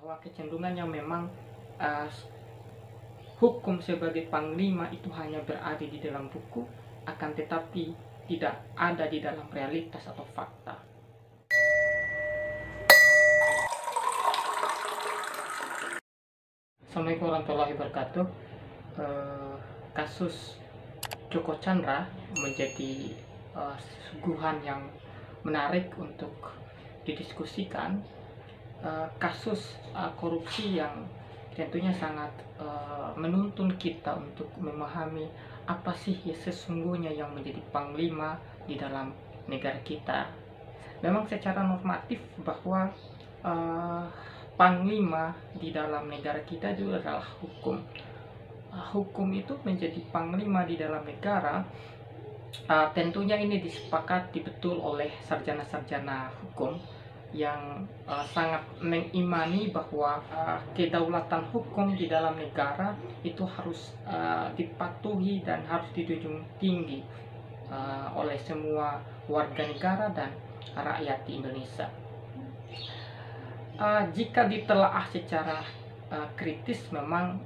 bahwa kecenderungannya memang uh, hukum sebagai panglima itu hanya berada di dalam buku, akan tetapi tidak ada di dalam realitas atau fakta. Assalamualaikum warahmatullahi wabarakatuh. Kasus Joko Chandra menjadi suguhan yang menarik untuk didiskusikan. Kasus korupsi yang tentunya sangat menuntun kita untuk memahami apa sih sesungguhnya yang menjadi panglima di dalam negara kita. Memang secara normatif bahwa panglima di dalam negara kita itu adalah hukum. Hukum itu menjadi panglima di dalam negara. Tentunya ini disepakati betul oleh sarjana-sarjana hukum yang sangat mengimani bahwa kedaulatan hukum di dalam negara itu harus dipatuhi dan harus dijunjung tinggi oleh semua warga negara dan rakyat di Indonesia. Jika ditelaah secara kritis, memang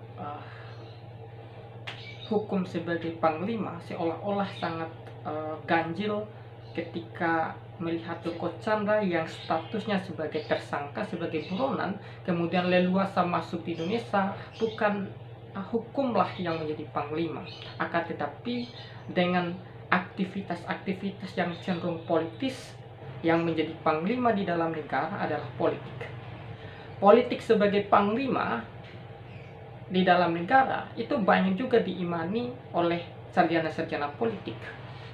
hukum sebagai panglima seolah-olah sangat ganjil ketika melihat Joko Chandra yang statusnya sebagai tersangka, sebagai buronan, kemudian leluasa masuk di Indonesia. Bukan hukumlah yang menjadi panglima, akan tetapi dengan aktivitas-aktivitas yang cenderung politis, yang menjadi panglima di dalam negara adalah politik. Politik sebagai panglima di dalam negara itu banyak juga diimani oleh sarjana-sarjana politik.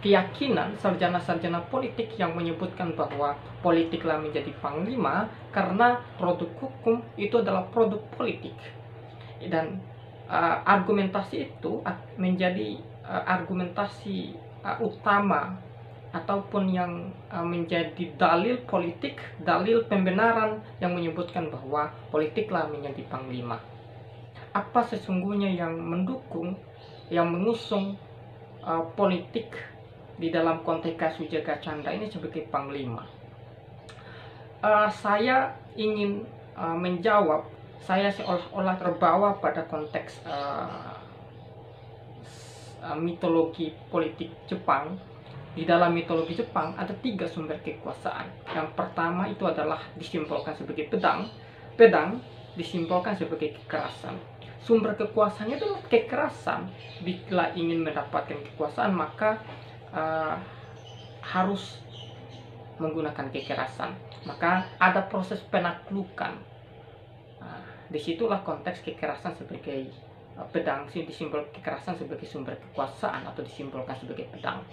Keyakinan sarjana-sarjana politik yang menyebutkan bahwa politiklah menjadi panglima karena produk hukum itu adalah produk politik. Dan argumentasi itu menjadi argumentasi utama ataupun yang menjadi dalil politik, dalil pembenaran yang menyebutkan bahwa politiklah menjadi panglima. Apa sesungguhnya yang mendukung, yang mengusung politik di dalam konteks kasus Joko Chandra ini sebagai panglima? Saya ingin menjawab, saya seolah-olah terbawa pada konteks mitologi politik Jepang. Di dalam mitologi Jepang ada 3 sumber kekuasaan. Yang pertama itu adalah disimbolkan sebagai pedang. Pedang disimbolkan sebagai kekerasan. Sumber kekuasaannya itu kekerasan. Bila ingin mendapatkan kekuasaan, maka harus menggunakan kekerasan. Maka ada proses penaklukan. Disitulah konteks kekerasan sebagai pedang, disimbol kekerasan sebagai sumber kekuasaan atau disimbolkan sebagai pedang.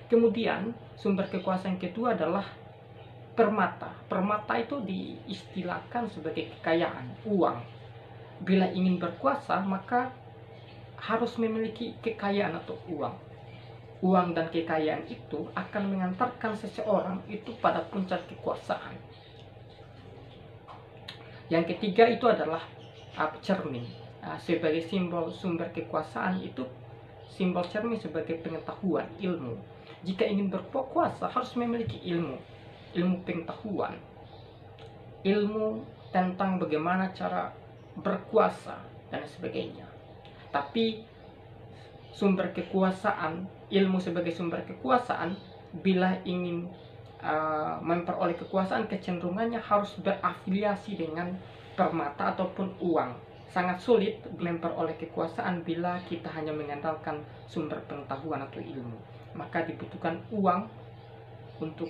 Kemudian sumber kekuasaan kedua adalah permata. Permata itu diistilahkan sebagai kekayaan, uang. Bila ingin berkuasa, maka harus memiliki kekayaan atau uang. Uang dan kekayaan itu akan mengantarkan seseorang itu pada puncak kekuasaan. Yang ketiga itu adalah cermin. Sebagai simbol sumber kekuasaan itu, simbol cermin sebagai pengetahuan, ilmu. Jika ingin berkuasa harus memiliki ilmu, ilmu pengetahuan, ilmu tentang bagaimana cara berkuasa dan sebagainya. Tapi sumber kekuasaan, ilmu sebagai sumber kekuasaan, bila ingin memperoleh kekuasaan, kecenderungannya harus berafiliasi dengan permata ataupun uang. Sangat sulit memperoleh kekuasaan bila kita hanya mengandalkan sumber pengetahuan atau ilmu. Maka dibutuhkan uang untuk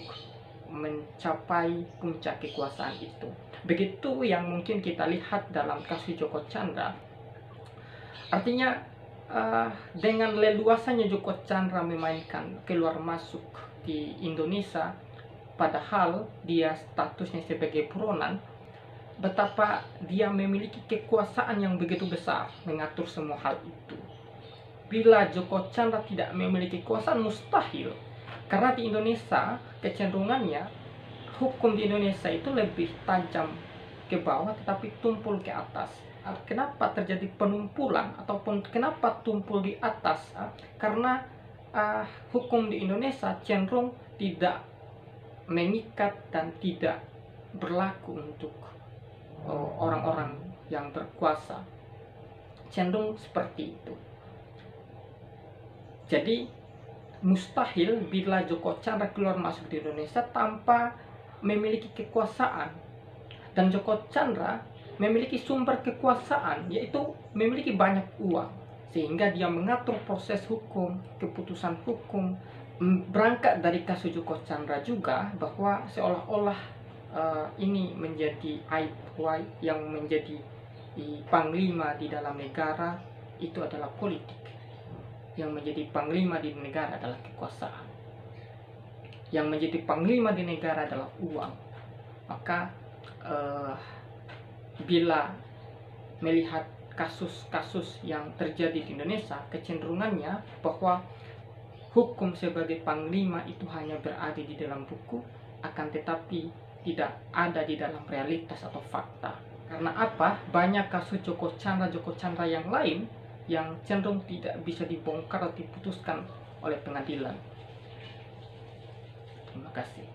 mencapai puncak kekuasaan itu. Begitu yang mungkin kita lihat dalam kasus Joko Chandra. Artinya dengan leluasanya Joko Chandra memainkan keluar masuk di Indonesia, padahal dia statusnya sebagai buronan, betapa dia memiliki kekuasaan yang begitu besar mengatur semua hal itu. Bila Joko Chandra tidak memiliki kekuasaan, mustahil. Karena di Indonesia kecenderungannya hukum di Indonesia itu lebih tajam ke bawah tetapi tumpul ke atas. Kenapa terjadi penumpulan ataupun kenapa tumpul di atas? Karena hukum di Indonesia cenderung tidak mengikat dan tidak berlaku untuk orang-orang yang berkuasa. Cenderung seperti itu. Jadi mustahil bila Joko Chandra keluar masuk di Indonesia tanpa memiliki kekuasaan. Dan Joko Chandra memiliki sumber kekuasaan, yaitu memiliki banyak uang, sehingga dia mengatur proses hukum, keputusan hukum. Berangkat dari kasus Joko Chandra juga bahwa seolah-olah ini menjadi aib yang menjadi panglima di dalam negara itu adalah politik. Yang menjadi panglima di negara adalah kekuasaan. Yang menjadi panglima di negara adalah uang. Maka bila melihat kasus-kasus yang terjadi di Indonesia, kecenderungannya bahwa hukum sebagai panglima itu hanya berada di dalam buku, akan tetapi tidak ada di dalam realitas atau fakta. Karena apa? Banyak kasus Joko Chandra yang lain yang cenderung tidak bisa dibongkar atau diputuskan oleh pengadilan. Terima kasih.